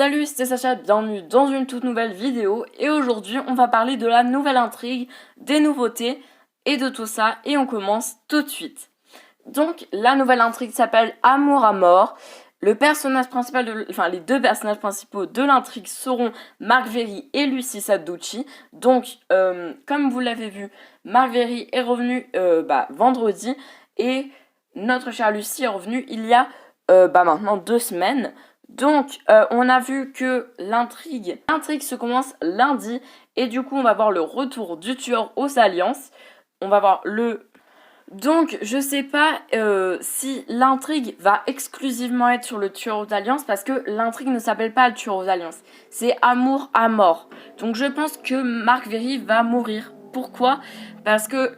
Salut, c'était Sacha, bienvenue dans une toute nouvelle vidéo et aujourd'hui on va parler de la nouvelle intrigue, des nouveautés et de tout ça et on commence tout de suite. Donc la nouvelle intrigue s'appelle Amour à mort. Les deux personnages principaux de l'intrigue seront Marc Very et Lucy Sadducci. Donc comme vous l'avez vu, Marc Very est revenu vendredi et notre chère Lucy est revenue il y a maintenant 2 semaines. Donc, on a vu que l'intrigue se commence lundi. Et du coup, on va voir le retour du tueur aux alliances. On va voir le... Donc, je sais pas si l'intrigue va exclusivement être sur le tueur aux alliances. Parce que l'intrigue ne s'appelle pas le tueur aux alliances. C'est Amour à mort. Donc, je pense que Marc Very va mourir. Pourquoi ? Parce que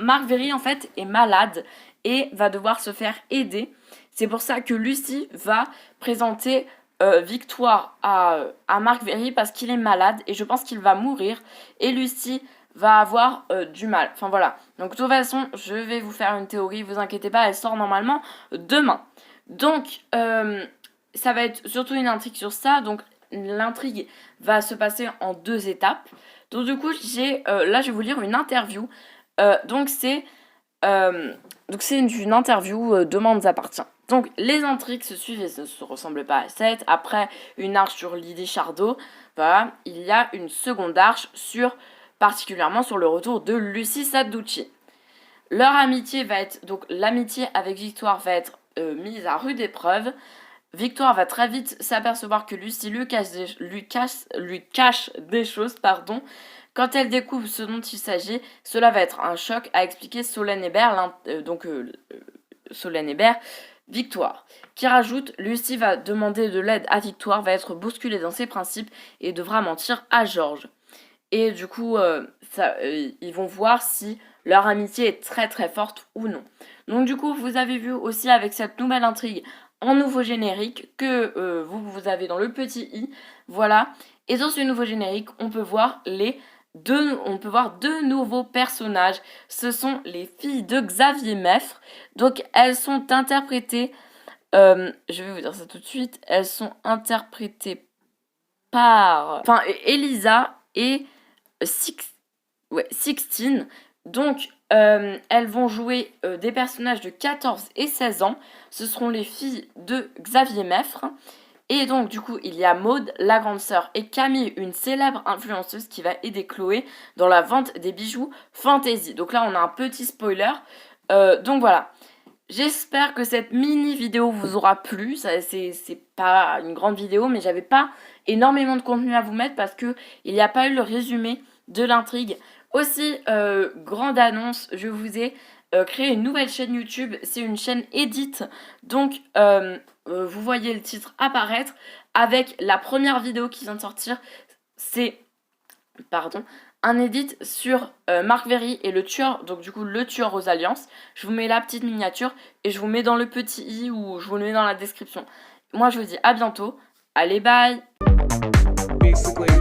Marc Very, en fait, est malade. Et va devoir se faire aider. C'est pour ça que Lucy va présenter Victoire à Marc Very parce qu'il est malade et je pense qu'il va mourir. Et Lucy va avoir du mal. Enfin voilà. Donc de toute façon, je vais vous faire une théorie, vous inquiétez pas, elle sort normalement demain. Donc ça va être surtout une intrigue sur ça. Donc l'intrigue va se passer en 2 étapes. Donc du coup, là je vais vous lire une interview. Donc c'est une interview Demande appartient. Donc les intrigues se suivent et ne se ressemblent pas à cette. Après une arche sur Lydie Chardot, voilà, il y a une seconde arche particulièrement sur le retour de Lucy Sadducci. Leur amitié l'amitié avec Victoire va être mise à rude épreuve. Victoire va très vite s'apercevoir que Lucy lui cache des choses, Quand elle découvre ce dont il s'agit, cela va être un choc, a expliqué Solène Hébert, Solène Hébert, Victoire. Qui rajoute, Lucy va demander de l'aide à Victoire, va être bousculée dans ses principes et devra mentir à Georges. Et du coup, ils vont voir si leur amitié est très très forte ou non. Donc du coup, vous avez vu aussi avec cette nouvelle intrigue en nouveau générique que vous avez dans le petit i, voilà. Et dans ce nouveau générique, on peut voir deux nouveaux personnages. Ce sont les filles de Xavier Meffre. Donc elles sont interprétées, je vais vous dire ça tout de suite, elles sont interprétées par Elisa et Sixtine. Donc elles vont jouer des personnages de 14 et 16 ans. Ce seront les filles de Xavier Meffre. Et donc du coup il y a Maude, la grande sœur, et Camille, une célèbre influenceuse qui va aider Chloé dans la vente des bijoux fantasy. Donc là on a un petit spoiler. Donc voilà. J'espère que cette mini vidéo vous aura plu. C'est pas une grande vidéo, mais j'avais pas énormément de contenu à vous mettre parce que il n'y a pas eu le résumé de l'intrigue. Aussi, grande annonce, je vous ai créé une nouvelle chaîne YouTube. C'est une chaîne Edit. Donc vous voyez le titre apparaître avec la première vidéo qui vient de sortir. C'est un edit sur Marc Very et le tueur, donc du coup le tueur aux alliances. Je vous mets la petite miniature et je vous mets dans le petit i ou je vous le mets dans la description. Moi je vous dis à bientôt. Allez, bye. Basically.